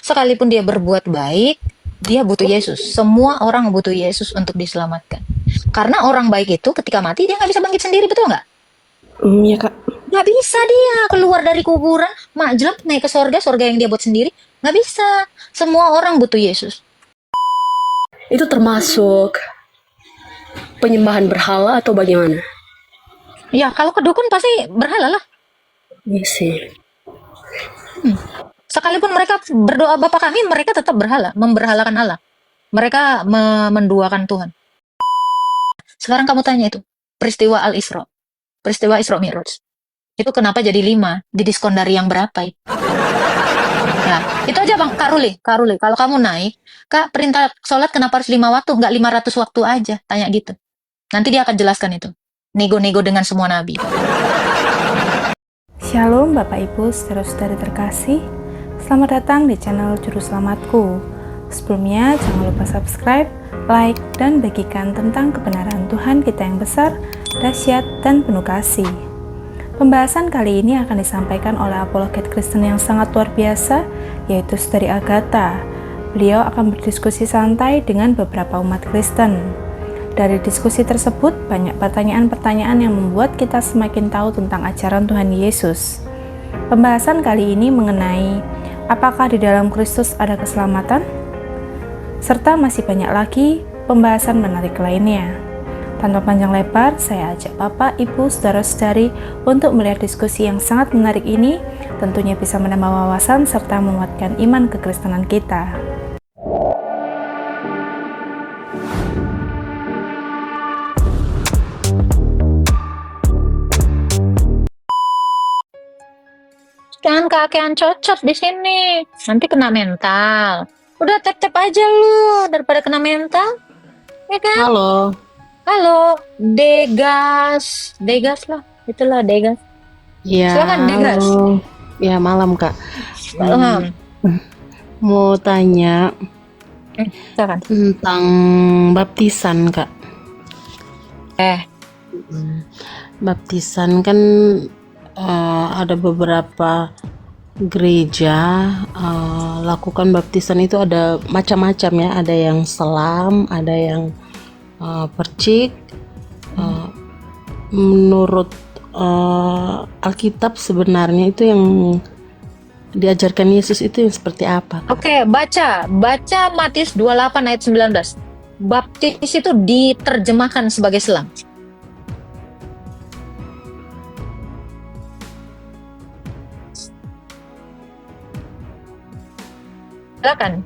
Sekalipun dia berbuat baik, dia butuh Yesus. Semua orang butuh Yesus untuk diselamatkan. Karena orang baik itu ketika mati dia nggak bisa bangkit sendiri, betul nggak? Iya kak. Nggak bisa dia keluar dari kuburan, majlep naik ke sorga yang dia buat sendiri. Nggak bisa. Semua orang butuh Yesus. Itu termasuk penyembahan berhala atau bagaimana? Ya, kalau ke dukun pasti berhala lah. Iya sih. Sekalipun mereka berdoa Bapa kami, mereka tetap berhala, memberhalakan Allah. Mereka menduakan Tuhan. Sekarang kamu tanya itu, peristiwa Al-Isra, peristiwa Isra Mi'raj. Itu kenapa jadi 5? Didiskon dari yang berapa itu? Nah, itu aja Bang, Kak Ruli. Kalau kamu naik, Kak, perintah sholat kenapa harus 5 waktu? Nggak 500 waktu aja, tanya gitu. Nanti dia akan jelaskan itu. Nego-nego dengan semua nabi. Shalom Bapak Ibu saudara-saudari terkasih. Selamat datang di channel Juru Selamatku. Sebelumnya jangan lupa subscribe, like, dan bagikan tentang kebenaran Tuhan kita yang besar, dahsyat, dan penuh kasih. Pembahasan kali ini akan disampaikan oleh apologet Kristen yang sangat luar biasa, yaitu Saudari Agatha. Beliau akan berdiskusi santai dengan beberapa umat Kristen. Dari diskusi tersebut, banyak pertanyaan-pertanyaan yang membuat kita semakin tahu tentang ajaran Tuhan Yesus. Pembahasan kali ini mengenai apakah di dalam Kristus ada keselamatan? Serta masih banyak lagi pembahasan menarik lainnya. Tanpa panjang lebar, saya ajak Bapak, Ibu, Saudara-saudari untuk melihat diskusi yang sangat menarik ini, tentunya bisa menambah wawasan serta menguatkan iman kekristenan kita. Jangan kakean cocot di sini. Nanti kena mental. Udah tap-tap aja lu daripada kena mental. Ya kan? Halo. Degas. Degas lah. Itulah Degas. Ya, Silakan Degas. halo. Ya, malam kak. Hmm. Mau tanya Silakan. tentang baptisan kak. Baptisan kan ada beberapa gereja lakukan baptisan itu ada macam-macam ya. Ada yang selam, ada yang percik. Menurut Alkitab sebenarnya itu yang diajarkan Yesus itu yang seperti apa? Oke, baca Matius 28 ayat 19. Baptis itu diterjemahkan sebagai selam. Silakan.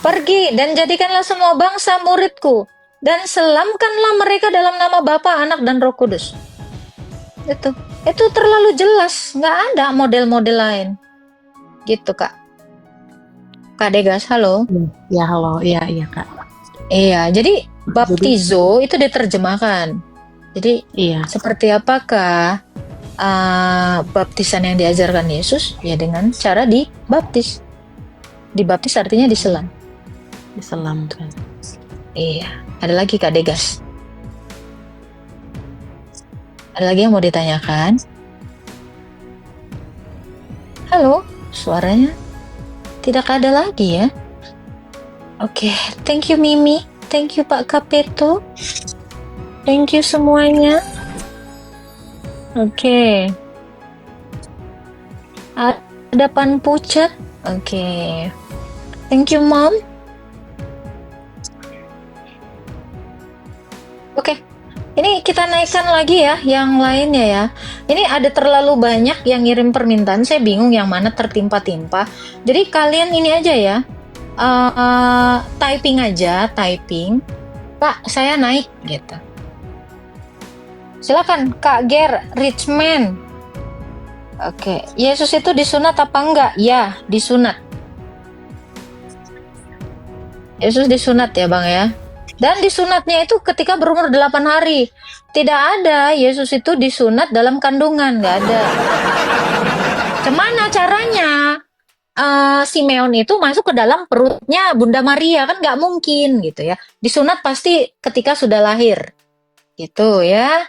Pergi dan jadikanlah semua bangsa muridku dan selamkanlah mereka dalam nama Bapa, Anak, dan Roh Kudus. Itu terlalu jelas, nggak ada model-model lain. Gitu Kak. Kak Degas, halo. Ya halo, iya kak. Iya, jadi baptizo itu diterjemahkan. Jadi Iya. seperti apakah baptisan yang diajarkan Yesus? Ya dengan cara dibaptis. Dibaptis artinya diselam. Diselamkan. Iya. Ada lagi Kak Degas? Ada lagi yang mau ditanyakan? Halo, suaranya tidak ada lagi ya? Oke, thank you Mimi, thank you Pak Kapeto, thank you semuanya. Oke. Ada Pan Pucat. Oke. Thank you Mom. Oke. Ini kita naikkan lagi ya yang lainnya ya. Ini ada terlalu banyak yang ngirim permintaan, saya bingung yang mana tertimpa-timpa. Jadi kalian ini aja ya. Typing aja, Pak, saya naik gitu. Silakan Kak Ger Richman. Oke, Yesus itu disunat apa enggak? Ya, disunat. Yesus disunat ya Bang ya. Dan disunatnya itu ketika berumur 8 hari. Tidak ada Yesus itu disunat dalam kandungan, nggak ada. Gimana caranya? Simeon itu masuk ke dalam perutnya Bunda Maria, kan nggak mungkin gitu ya. Disunat pasti ketika sudah lahir. Gitu ya.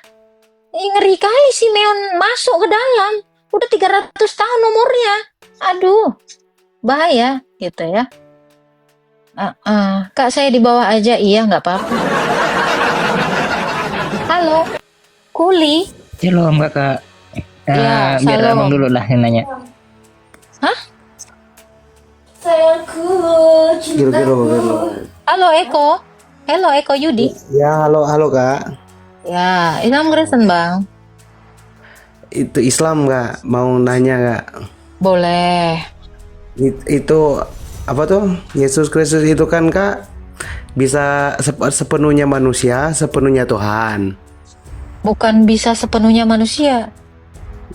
Ngeri kali Simeon masuk ke dalam. Udah 300 tahun umurnya. Aduh. bahaya gitu ya. Kak, saya di bawah aja. Iya, nggak apa-apa. Halo, Kuli. Shalom kakak. Ya, Biar shalom. abang dulu lah yang nanya. Hah? Giro. Halo Eko. Halo Eko Yudi. Ya, halo Kak. Ya, Islam Kristen Bang. Itu Islam Kak, mau nanya Kak. Boleh. Itu apa tuh? Yesus Kristus itu kan Kak bisa sepenuhnya manusia, sepenuhnya Tuhan. Bukan bisa sepenuhnya manusia.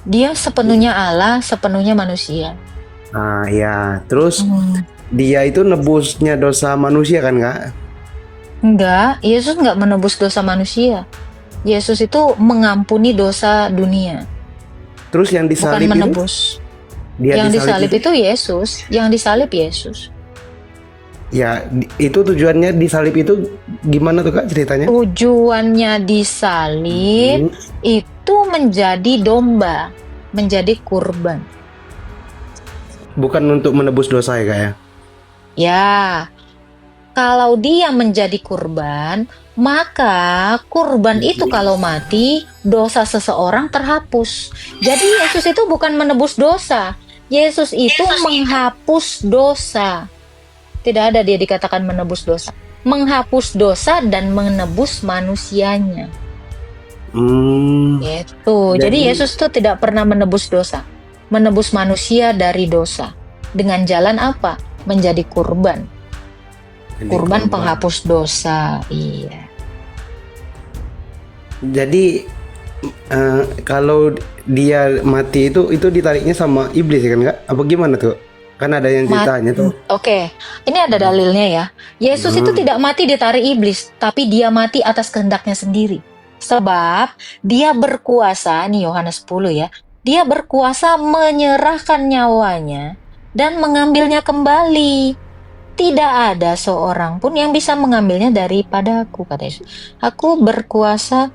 Dia sepenuhnya Allah, sepenuhnya manusia. Nah, ya. Terus dia itu nebusnya dosa manusia kan Kak? Enggak, Yesus enggak menebus dosa manusia. Yesus itu mengampuni dosa dunia, Terus yang bukan disalib itu menebus. dia Yang disalib itu itu Yesus, yang disalib Yesus. ya itu tujuannya disalib itu gimana tuh Kak ceritanya? Tujuannya disalib itu menjadi domba, menjadi kurban. Bukan untuk menebus dosa ya Kak ya? Ya, kalau dia menjadi kurban, maka kurban itu kalau mati, dosa seseorang terhapus. Jadi Yesus itu bukan menebus dosa. Yesus itu menghapus dosa. Tidak ada dia dikatakan menebus dosa. Menghapus dosa dan menebus manusianya. Gitu. Jadi Yesus itu tidak pernah menebus dosa. Menebus manusia dari dosa. Dengan jalan apa? Menjadi kurban. Kurban penghapus dosa. Iya. Jadi kalau dia mati itu ditariknya sama iblis kan Kak? Apa gimana tuh? Kan ada yang ceritanya tuh. Oke, ini ada dalilnya ya. Yesus itu tidak mati ditarik iblis, tapi dia mati atas kehendaknya sendiri. Sebab dia berkuasa, nih Yohanes 10 ya. Dia berkuasa menyerahkan nyawanya dan mengambilnya kembali. Tidak ada seorang pun yang bisa mengambilnya daripadaku, kata Yesus. Aku berkuasa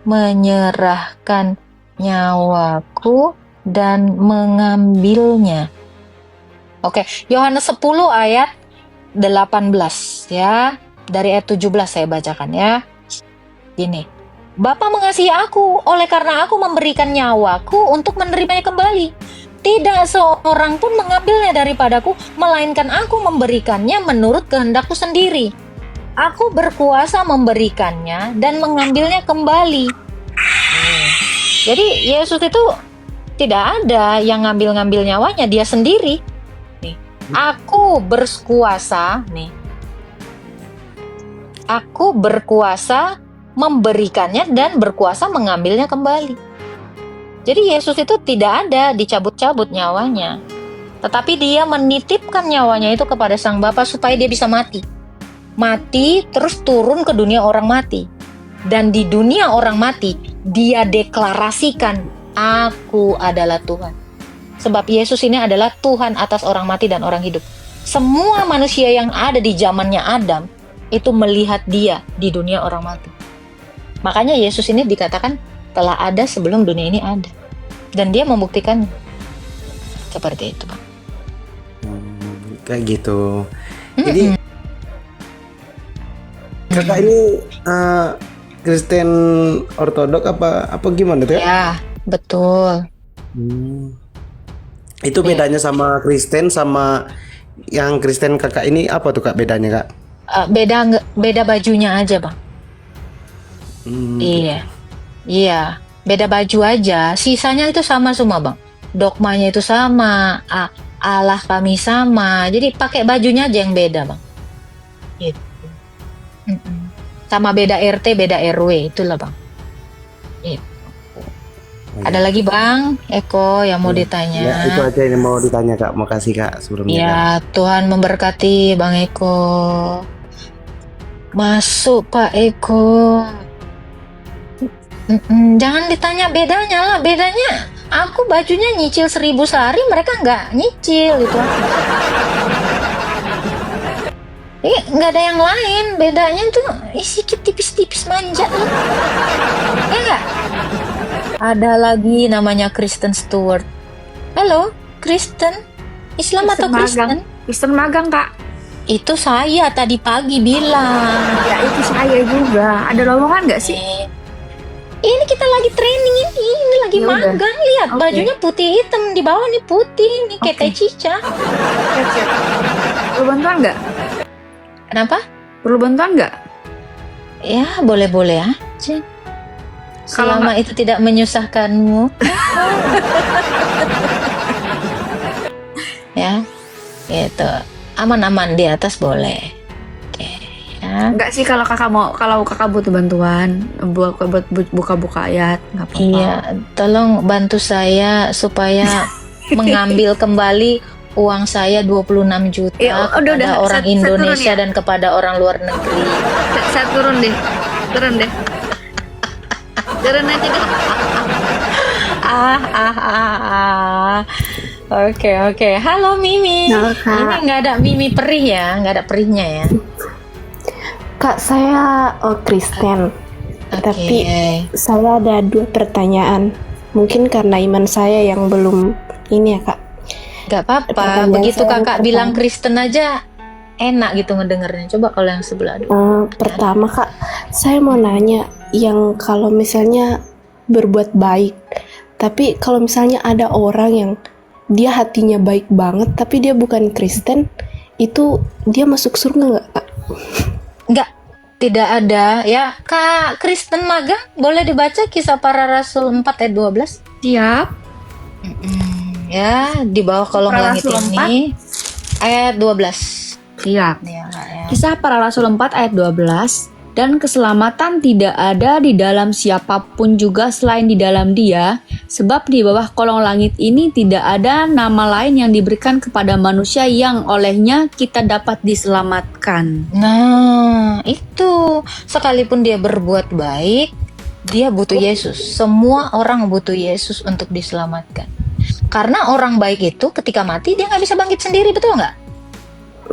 menyerahkan nyawaku dan mengambilnya. Oke, Yohanes 10 ayat 18 ya. Dari ayat 17 saya bacakan ya. Gini. Bapa mengasihi aku, oleh karena aku memberikan nyawaku untuk menerimanya kembali. Tidak seorang pun mengambilnya daripadaku, melainkan aku memberikannya menurut kehendakku sendiri. Aku berkuasa memberikannya dan mengambilnya kembali. Jadi Yesus itu tidak ada yang ngambil-ngambil nyawanya, dia sendiri. Nih, aku berkuasa, nih. Aku berkuasa memberikannya dan berkuasa mengambilnya kembali. Jadi Yesus itu tidak ada dicabut-cabut nyawanya. Tetapi dia menitipkan nyawanya itu kepada Sang Bapa supaya dia bisa mati. Mati terus turun ke dunia orang mati. Dan di dunia orang mati, dia deklarasikan, aku adalah Tuhan. Sebab Yesus ini adalah Tuhan atas orang mati dan orang hidup. Semua manusia yang ada di zamannya Adam, itu melihat dia di dunia orang mati. Makanya Yesus ini dikatakan telah ada sebelum dunia ini ada. Dan dia membuktikannya. Seperti itu, Pak. Kayak gitu. Jadi Kakak ini Kristen Ortodok apa gimana tuh ya? Ya, betul. Itu bedanya sama Kristen sama yang Kristen Kakak ini apa tuh Kak bedanya Kak? Beda bajunya aja, Bang. Iya, beda baju aja. Sisanya itu sama semua, Bang. Dogmanya itu sama, Allah kami sama. Jadi pakai bajunya aja yang beda, Bang. Gitu. Sama beda RT, beda RW, itulah, Bang. Gitu. Ada lagi, Bang Eko yang mau ditanya? Ya, itu aja yang mau ditanya Kak. Makasih Kak sebelumnya. Ya, Kak. Tuhan memberkati Bang Eko. Masuk Pak Eko. Jangan ditanya bedanya lah. Bedanya aku bajunya nyicil 1.000 sehari, mereka nggak nyicil itu. Nggak ada yang lain. Bedanya tuh sedikit tipis-tipis manja. Ya nggak? Ada lagi namanya Kristen Stewart. Halo, Kristen. Islam atau Kristen? Kristen magang, Kak. Itu saya tadi pagi bilang. Ya itu saya juga. Ada lowongan nggak sih? Ini kita lagi training ini lagi Ya udah. magang. Lihat Oke. bajunya putih hitam, di bawah nih putih, nih kayak Oke. Teh Cica. Siap. Perlu bantuan nggak? Kenapa? Perlu bantuan nggak? Ya boleh-boleh aja. Kalau Selama itu tidak menyusahkanmu. Ya, gitu. Aman-aman di atas boleh. Oke, ya. Nggak sih kalau kakak butuh bantuan buat buka-buka ayat, nggak apa-apa. Iya, tolong bantu saya supaya mengambil kembali uang saya 26 juta Iya, kepada udah. orang Saya turun Indonesia ya. dan kepada orang luar negeri. Saya turun deh. Turun aja deh. Oke. Halo Mimi. Halo, Kak. Ini nggak ada Mimi perih ya, nggak ada perihnya ya. Kak, saya Kristen, tapi Oke. saya ada 2 pertanyaan. Mungkin karena iman saya yang belum ini ya, Kak. Nggak apa-apa. Pertanyaan Begitu saya yang kakak pertama. bilang Kristen aja enak gitu ngedengernya. Coba kalau yang sebelah. Pertama, Kak, saya mau nanya yang kalau misalnya berbuat baik, tapi kalau misalnya ada orang yang dia hatinya baik banget, tapi dia bukan Kristen, itu dia masuk surga nggak, Kak? Enggak, tidak ada ya. Kak Kristen magang boleh dibaca Kisah Para Rasul 4 ayat 12. Siap. Ya, di bawah kolong Para langit Rasul ini ayat 12. Siap. Ya, Kak, ya. Kisah Para Rasul 4 ayat 12. Dan keselamatan tidak ada di dalam siapapun juga selain di dalam Dia, sebab di bawah kolong langit ini tidak ada nama lain yang diberikan kepada manusia yang olehnya kita dapat diselamatkan. Nah, itu sekalipun dia berbuat baik, dia butuh Yesus. Semua orang butuh Yesus untuk diselamatkan. Karena orang baik itu ketika mati dia nggak bisa bangkit sendiri, betul nggak?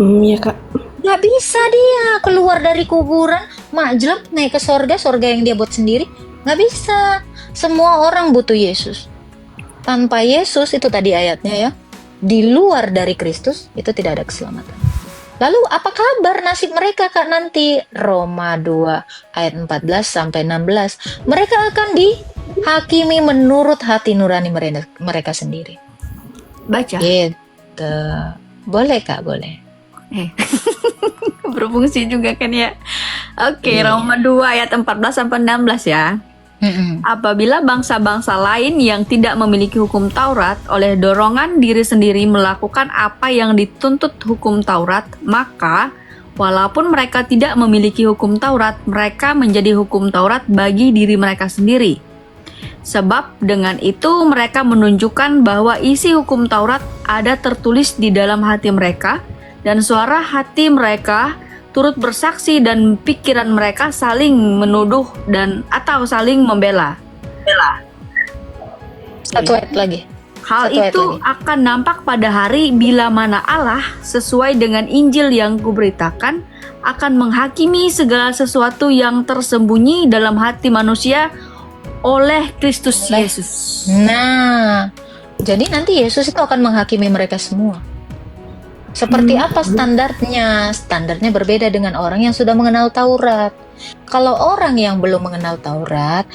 Iya, Kak. Nggak bisa dia keluar dari kuburan, majlep naik ke sorga yang dia buat sendiri. Nggak bisa. Semua orang butuh Yesus. Tanpa Yesus, itu tadi ayatnya ya, di luar dari Kristus itu tidak ada keselamatan. Lalu apa kabar nasib mereka Kak nanti? Roma 2 ayat 14 sampai 16. Mereka akan dihakimi menurut hati nurani mereka sendiri. Baca. Gitu. Boleh Kak, boleh. Berfungsi juga kan ya. Oke, Iya. Roma 2 ayat 14 sampai 16 ya. Apabila bangsa-bangsa lain yang tidak memiliki hukum Taurat oleh dorongan diri sendiri melakukan apa yang dituntut hukum Taurat, maka walaupun mereka tidak memiliki hukum Taurat, mereka menjadi hukum Taurat bagi diri mereka sendiri. Sebab dengan itu mereka menunjukkan bahwa isi hukum Taurat ada tertulis di dalam hati mereka, dan suara hati mereka turut bersaksi dan pikiran mereka saling menuduh dan atau saling membela. Satu ayat lagi. Hal Satu ayat itu lagi. akan nampak pada hari bila mana Allah sesuai dengan Injil yang kuberitakan akan menghakimi segala sesuatu yang tersembunyi dalam hati manusia oleh Kristus Yesus. Nah, jadi nanti Yesus itu akan menghakimi mereka semua. Seperti apa standarnya? Standarnya berbeda dengan orang yang sudah mengenal Taurat. Kalau orang yang belum mengenal Taurat,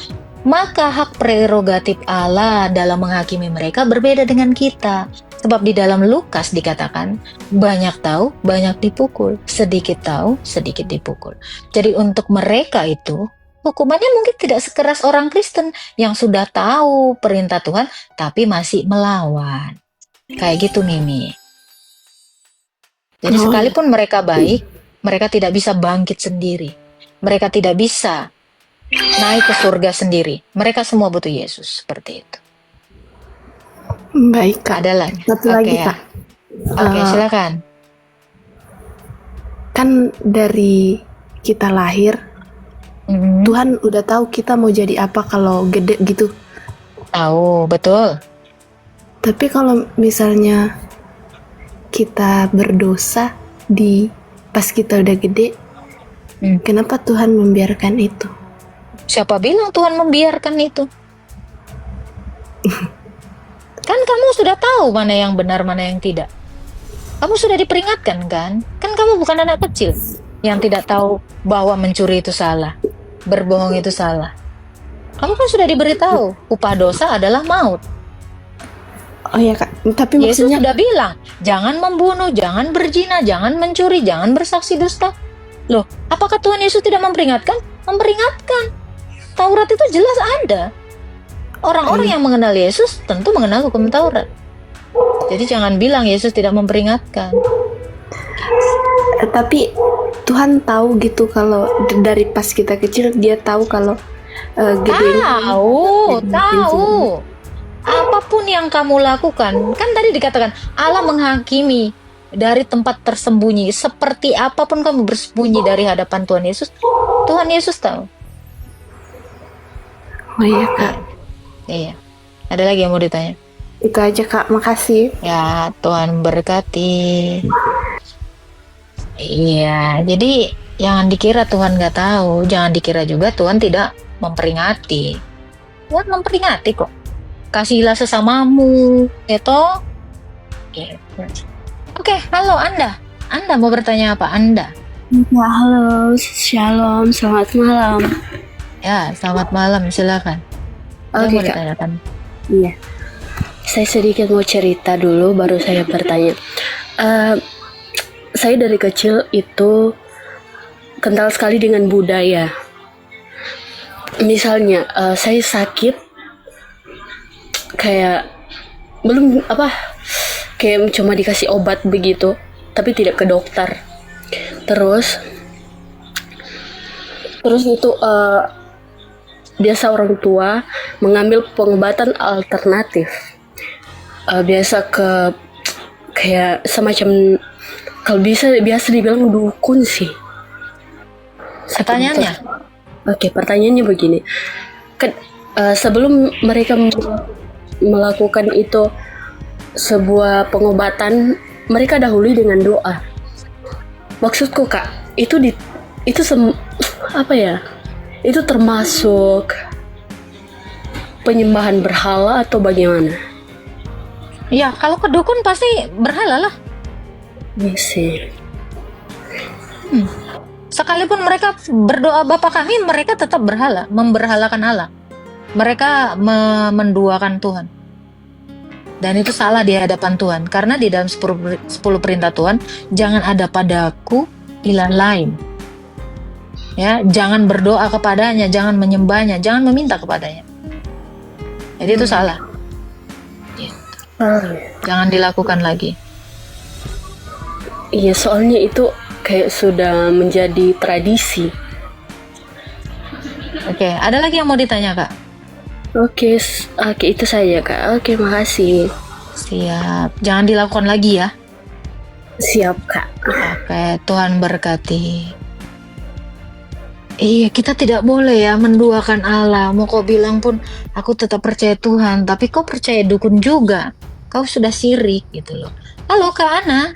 maka hak prerogatif Allah dalam menghakimi mereka berbeda dengan kita. Sebab di dalam Lukas dikatakan, banyak tahu, banyak dipukul. Sedikit tahu, sedikit dipukul. Jadi untuk mereka itu, hukumannya mungkin tidak sekeras orang Kristen yang sudah tahu perintah Tuhan, tapi masih melawan. Kayak gitu, Mimi. Jadi sekalipun mereka baik, mereka tidak bisa bangkit sendiri. Mereka tidak bisa naik ke surga sendiri. Mereka semua butuh Yesus, seperti itu. Baik, Kak. Ada lagi? Satu lagi, ya. Kak. Oke, silakan. Kan dari kita lahir, Tuhan udah tahu kita mau jadi apa kalau gede gitu. Tahu, betul. Tapi kalau misalnya kita berdosa pas kita udah gede, kenapa Tuhan membiarkan itu? Siapa bilang Tuhan membiarkan itu? Kan kamu sudah tahu mana yang benar, mana yang tidak. Kamu sudah diperingatkan kan? Kan kamu bukan anak kecil yang tidak tahu bahwa mencuri itu salah, berbohong itu salah. Kamu kan sudah diberitahu, upah dosa adalah maut. Oh ya kak, tapi Yesus maksudnya sudah bilang, jangan membunuh, jangan berzina, jangan mencuri, jangan bersaksi dusta. Loh, apakah Tuhan Yesus tidak memperingatkan? Memperingatkan. Taurat itu jelas ada. Orang-orang yang mengenal Yesus tentu mengenal hukum Taurat. Jadi jangan bilang Yesus tidak memperingatkan. tapi Tuhan tahu gitu kalau dari pas kita kecil dia tahu kalau gedenya Tahu. Apapun yang kamu lakukan, kan tadi dikatakan Allah menghakimi dari tempat tersembunyi. Seperti apapun kamu bersembunyi dari hadapan Tuhan Yesus, Tuhan Yesus tahu. Oh iya kak, Iya. Ada lagi yang mau ditanya? itu aja kak, makasih. Ya, Tuhan berkati. Iya, jadi jangan dikira Tuhan nggak tahu, jangan dikira juga Tuhan tidak memperingati. Tuhan memperingati kok. Kasihilah sesamamu, gitu. Oke, halo Anda. Anda mau bertanya apa? Anda? Ya, halo, shalom, selamat malam. Ya, selamat malam, silakan. Ada Oke, mau Kak. ditanyakan? Iya, saya sedikit mau cerita dulu, baru saya bertanya. Saya dari kecil itu kental sekali dengan budaya. Misalnya, saya sakit, kayak kayak cuma dikasih obat begitu, tapi tidak ke dokter. Terus itu biasa orang tua mengambil pengobatan alternatif. Biasa ke kayak semacam, kalau biasa dibilang dukun sih. Pertanyaannya? Oke, pertanyaannya begini. Kan sebelum mereka melakukan itu sebuah pengobatan, mereka dahului dengan doa. Maksudku kak, itu itu termasuk penyembahan berhala atau bagaimana? Ya, kalau ke dukun pasti berhala lah. Iya sih. Sekalipun mereka berdoa Bapa kami, mereka tetap berhala, memberhalakan Allah. Mereka menduakan Tuhan. Dan itu salah di hadapan Tuhan. Karena di dalam 10 perintah Tuhan, jangan ada padaku ilah lain. Ya, jangan berdoa kepadanya, jangan menyembahnya, jangan meminta kepadanya. Jadi itu salah. Jangan dilakukan lagi. Iya, soalnya itu kayak sudah menjadi tradisi. Oke, ada lagi yang mau ditanya Kak? Oke, itu saja kak. Oke, makasih. Siap. Jangan dilakukan lagi ya. Siap kak. Oke, Tuhan berkati. Iya, kita tidak boleh ya menduakan Allah. Mau kau bilang pun, aku tetap percaya Tuhan, tapi kau percaya dukun juga. Kau sudah sirik gitu loh. Halo Kak Ana.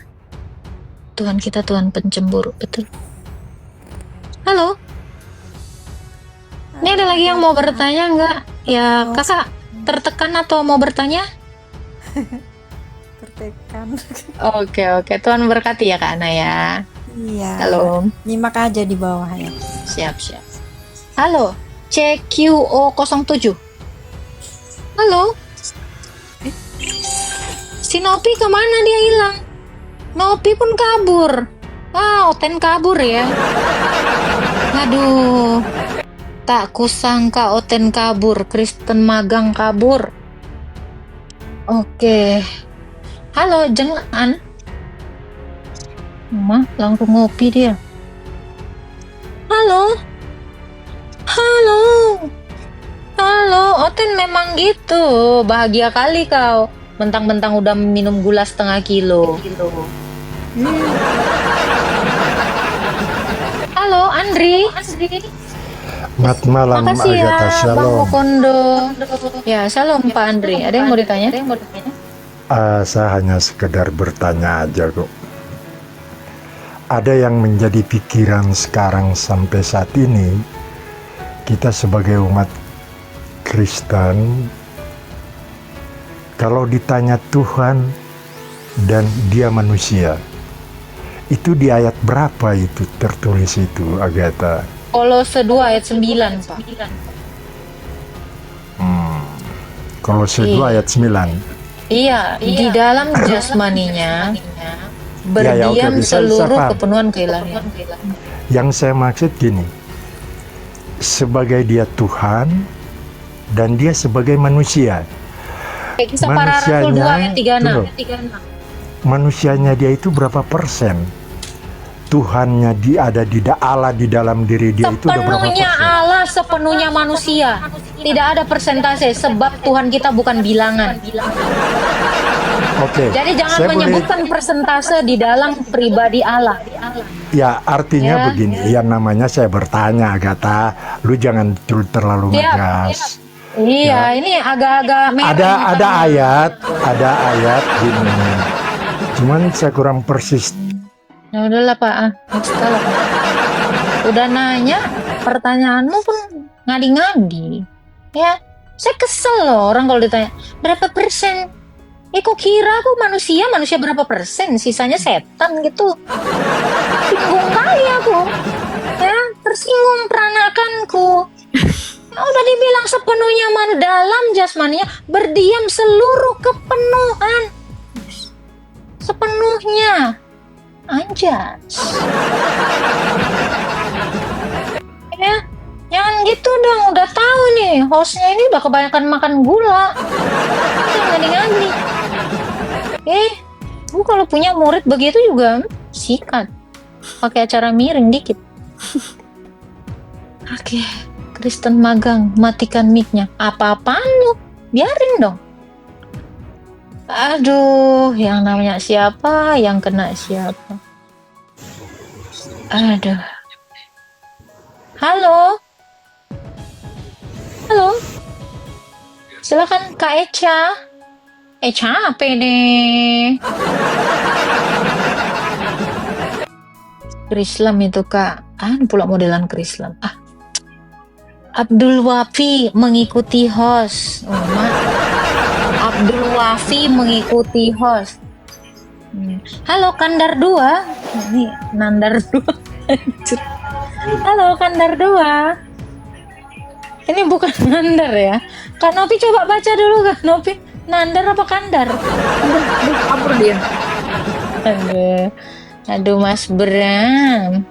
Tuhan kita Tuhan pencemburu, betul. Halo. Ini ada lagi yang mau bertanya nggak? Ya, kakak tertekan atau mau bertanya? Tertekan. Oke. Tuhan berkati ya Kak Ana ya. Iya. Halo. Nyimak aja di bawah ya. Siap. Halo, CQO07. Halo. Si Nopi kemana dia hilang? Nopi pun kabur. Oten kabur ya. Aduh. Tak kusangka Oten kabur, Kristen magang kabur. Oke. Halo, Jengan. Langsung ngopi dia. Halo, Oten memang gitu. Bahagia kali kau. Mentang-mentang udah minum gula setengah kilo. Halo, Andri. Selamat malam, Makasih ya, Agatha. Bang Shalom. Mokondo. Ya, shalom Pak Andri. Ada yang mau ditanya? Saya hanya sekedar bertanya aja kok. Ada yang menjadi pikiran sekarang sampai saat ini, kita sebagai umat Kristen, kalau ditanya Tuhan, dan dia manusia. Itu di ayat berapa itu tertulis itu, Agatha? Kolose 2 ayat 9, Pak. Kolose 2 ayat 9. Iya, di dalam jasmaninya Ya, oke, berdiam bisa seluruh paham. kepenuhan keilahian. Yang saya maksud gini, sebagai dia Tuhan dan dia sebagai manusia. Kayak Kisah Para Rasul 2 ayat 36. Manusianya dia itu berapa persen? Tuhannya dia ada di Allah di dalam diri dia itu udah berapa Sepenuhnya persen? Allah, sepenuhnya manusia. Tidak ada persentase sebab Tuhan kita bukan bilangan. Oke. Jadi jangan saya menyebutkan persentase di dalam pribadi Allah. Ya, artinya Ya. begini, yang namanya saya bertanya, Agatha, lu jangan terlalu Siap. ngegas. Iya, ini agak-agak merah. Ada ayat gini. Cuman saya kurang persis. Ya udahlah Pak, next lah. Udah nanya, pertanyaanmu pun ngadi-ngadi. Ya, saya kesel loh orang kalau ditanya berapa persen. Kok kira aku manusia berapa persen? Sisanya setan gitu. Bingung kali aku. Ya, tersinggung peranakanku. Udah dibilang sepenuhnya dalam jasmaninya berdiam seluruh kepenuhan. Sepenuhnya. Anjas. Ya, jangan gitu dong. Udah tahu nih, hostnya ini udah kebanyakan makan gula. Udah ngadi-ngadi. Bu kalau punya murid begitu juga sikat. Pakai acara miring dikit. Oke, Kristen magang, matikan mic-nya. Apa-apaan lu? Biarin dong. Aduh, yang namanya siapa, yang kena siapa. Aduh. Halo? Halo? Silakan Kak Eca. Capek deh. Krislam itu Kak. Pula modelan Krislam. Abdul Wafi mengikuti host. Abdul Wafi mengikuti host. Halo Kandar 2. Ini Nandar 2. Halo Kandar 2. Ini bukan Nandar ya. Kak Nopi coba baca dulu Kak Nopi. Nandar apa Kandar? Apa dia? Aduh Mas Bram.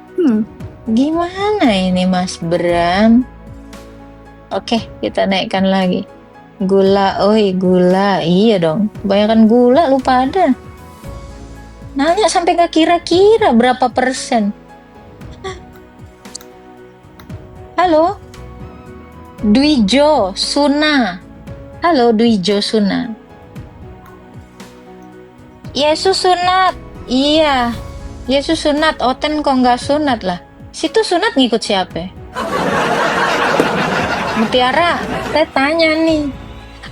Gimana ini Mas Bram? Oke, kita naikkan lagi. Gula, oi gula. Iya dong, kebanyakan gula lu pada. Nanya sampai gak kira-kira berapa persen. Halo? Dwijo Suna. Halo Dwijo Suna. Yesus sunat. Iya. Yesus sunat. Oten kok nggak sunat lah. Situ sunat ngikut siapa? Mutiara, saya tanya nih.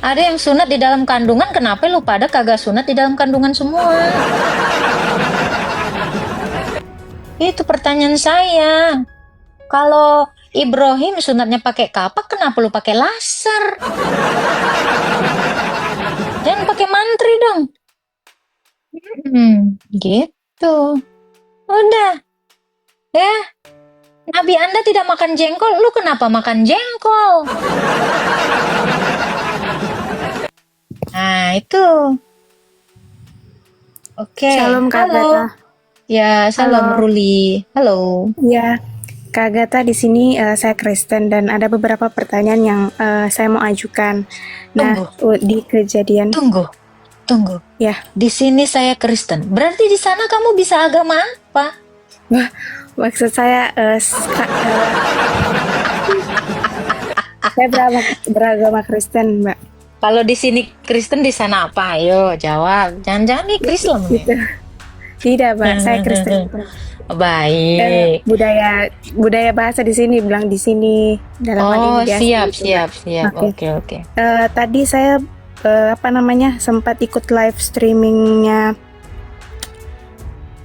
Ada yang sunat di dalam kandungan, kenapa lu pada kagak sunat di dalam kandungan semua? Itu pertanyaan saya. Kalau Ibrahim sunatnya pakai kapak, kenapa lu pakai laser? Jangan pakai mantri dong. Gitu. Udah. Ya. Nabi Anda tidak makan jengkol, lu kenapa makan jengkol? Nah, itu. Oke. Shalom Kak Halo. Agatha. Ya, salam Halo. Ruli. Halo. Ya, Kak Agatha di sini saya Kristen dan ada beberapa pertanyaan yang saya mau ajukan. Nah, di kejadian. Tunggu. Ya. Di sini saya Kristen. Berarti di sana kamu bisa agama apa? Wah, maksud saya saya beragama Kristen, Mbak. Kalau di sini Kristen, di sana apa? Ayo jawab. Jangan-jangan nih Kristen. Gitu. Tidak, Mbak. Saya Kristen. Baik. Budaya bahasa di sini bilang di sini dalam hal ini biasa siap. gitu, Mbak. Oke. Tadi saya sempat ikut live streamingnya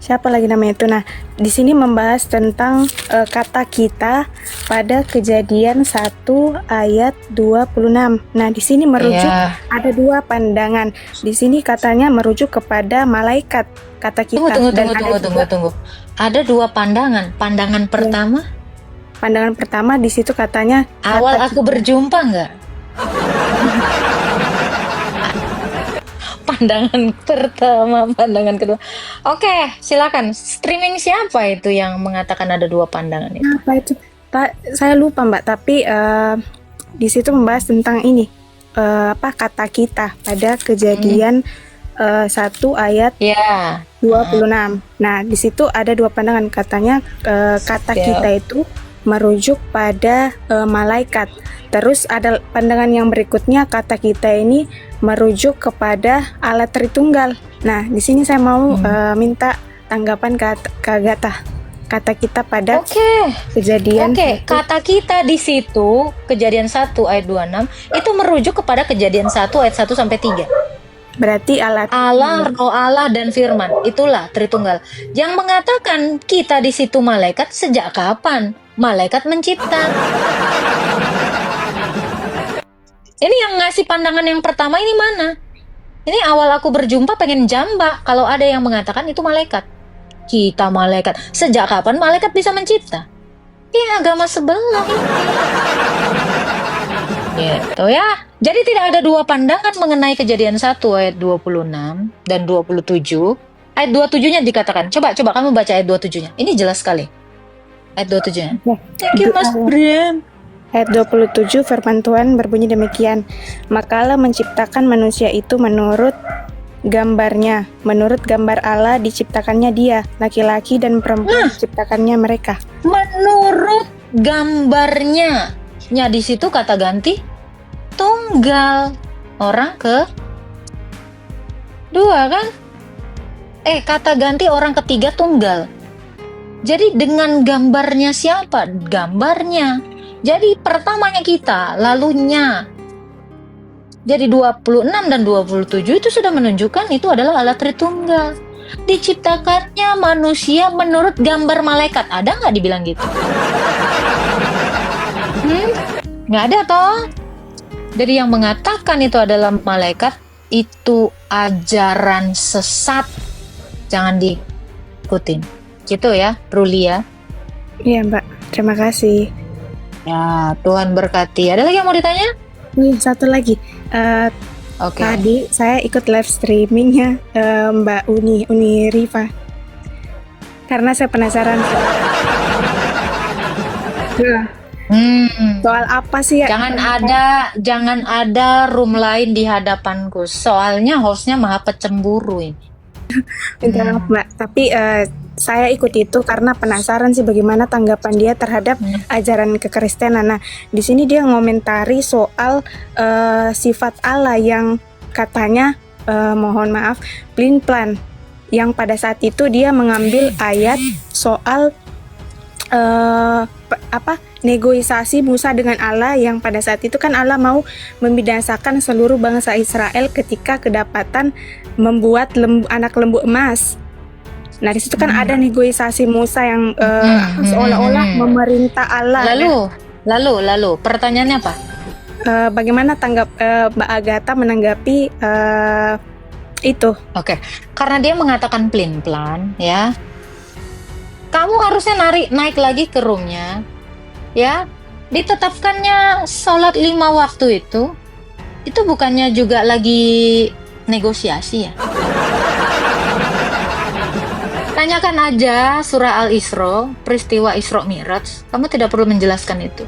siapa lagi namanya itu. Nah, di sini membahas tentang kata kita pada Kejadian 1 ayat 26. Nah, di sini merujuk ada dua pandangan. Di sini katanya merujuk kepada malaikat kata kita. Tunggu. Ada dua pandangan. Pandangan pertama? Pandangan pertama di situ katanya awal aku berjumpa enggak? Pandangan pertama, pandangan kedua. Oke, silakan. Streaming siapa itu yang mengatakan ada dua pandangan itu? Apa itu? Saya lupa Mbak, tapi di situ membahas tentang ini kata kita pada Kejadian 1 ayat 26. Nah, di situ ada dua pandangan, katanya kata kita itu merujuk pada malaikat. Terus ada pandangan yang berikutnya, kata kita ini merujuk kepada Allah Tritunggal. Nah, di sini saya mau minta tanggapan Kak Agatha. Kata kita pada Kejadian. Kata kita di situ Kejadian 1 ayat 26 itu merujuk kepada Kejadian 1 ayat 1 sampai 3. Berarti Allah, Roh Allah dan Firman, itulah Tritunggal. Yang mengatakan kita di situ malaikat, sejak kapan malaikat mencipta? Ini yang ngasih pandangan yang pertama ini mana? Ini awal aku berjumpa pengen jambak kalau ada yang mengatakan itu malaikat. Kita malaikat. Sejak kapan malaikat bisa mencipta? Ya agama sebelah ini. Gitu ya. Jadi tidak ada dua pandangan mengenai Kejadian 1 ayat 26 dan 27. Ayat 27-nya dikatakan. Coba kamu baca ayat 27-nya. Ini jelas sekali. Ayat 27-nya. Thank you Mas Bram. Ayat 27 firman Tuhan berbunyi demikian. Maka Allah menciptakan manusia itu menurut gambarnya. Menurut gambar Allah diciptakannya dia. Laki-laki dan perempuan diciptakannya mereka. Menurut gambarnya. Nya di situ kata ganti tunggal. Orang ke dua kan? Kata ganti orang ketiga tunggal. Jadi dengan gambarnya siapa? Gambarnya. Jadi pertamanya kita, lalunya. Jadi 26 dan 27 itu sudah menunjukkan itu adalah Allah Tritunggal. Diciptakannya manusia menurut gambar malaikat. Ada nggak dibilang gitu? Nggak ada toh. Jadi yang mengatakan itu adalah malaikat, itu ajaran sesat. Jangan diikutin. Gitu ya, Rulia. Iya Mbak, terima kasih. Ya, Tuhan berkati. Ada lagi yang mau ditanya? Satu lagi. Tadi saya ikut live streamingnya Mbak Uni Riva. Karena saya penasaran. Soal apa sih ya? Jangan ada room lain di hadapanku. Soalnya hostnya maha pecemburu ini. Minta maaf Mbak, tapi saya ikut itu karena penasaran sih bagaimana tanggapan dia terhadap ajaran kekristenan. Nah, di sini dia ngomentari soal sifat Allah yang katanya mohon maaf pelin-pelan, yang pada saat itu dia mengambil ayat soal negosiasi Musa dengan Allah, yang pada saat itu kan Allah mau membinasakan seluruh bangsa Israel ketika kedapatan membuat anak lembu emas. Nah, di situ kan ada negosiasi Musa yang seolah-olah memerintah Allah. Lalu pertanyaannya apa? Bagaimana Mbak Agatha menanggapi itu? Karena dia mengatakan pelin-pelan, ya. Kamu harusnya naik lagi ke roomnya, ya. Ditetapkannya sholat 5 waktu itu bukannya juga lagi negosiasi ya? Tanyakan aja surah Al-Isra, peristiwa Isra Mi'raj. Kamu tidak perlu menjelaskan itu.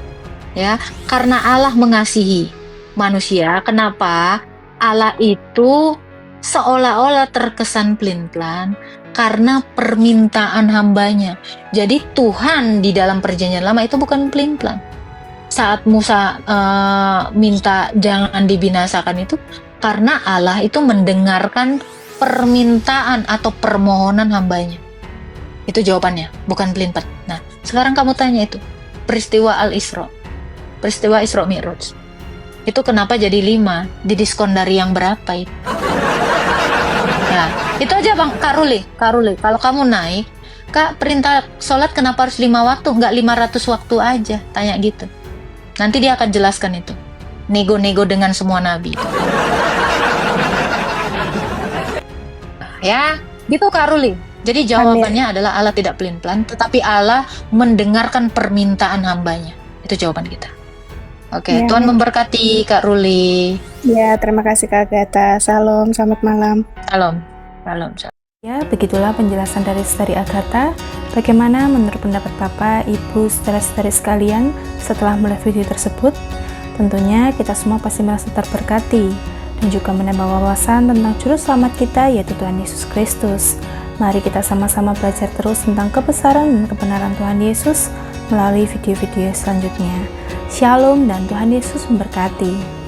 Ya, karena Allah mengasihi manusia. Kenapa? Allah itu seolah-olah terkesan pelin-pelan karena permintaan hambanya. Jadi Tuhan di dalam perjanjian lama itu bukan pelin-pelan. Saat Musa minta jangan dibinasakan itu karena Allah itu mendengarkan permintaan atau permohonan hambanya. Itu jawabannya, bukan pelin-pelan. Nah, sekarang kamu tanya itu, peristiwa Al-Isra, peristiwa Isra Mi'raj, itu kenapa jadi 5? Didiskon dari yang berapa itu? Ya, itu aja Bang Kak Ruli. Kalau kamu naik, Kak, perintah sholat kenapa harus 5 waktu? Nggak 500 waktu aja, tanya gitu. Nanti dia akan jelaskan itu. Nego-nego dengan semua nabi. Ya, gitu Kak Ruli. Jadi jawabannya adalah Allah tidak pelin-pelan, tetapi Allah mendengarkan permintaan hambanya. Itu jawaban kita. Oke, Ya. Tuhan memberkati Kak Ruli. Ya, terima kasih Kak Agatha. Salam, selamat malam. Salam. Ya, begitulah penjelasan dari Saudari Agatha. Bagaimana menurut pendapat Bapak, Ibu, saudara-saudari sekalian setelah melihat video tersebut? Tentunya kita semua pasti merasa terberkati dan juga menambah wawasan tentang juru selamat kita, yaitu Tuhan Yesus Kristus. Mari kita sama-sama belajar terus tentang kebesaran dan kebenaran Tuhan Yesus melalui video-video selanjutnya. Shalom dan Tuhan Yesus memberkati.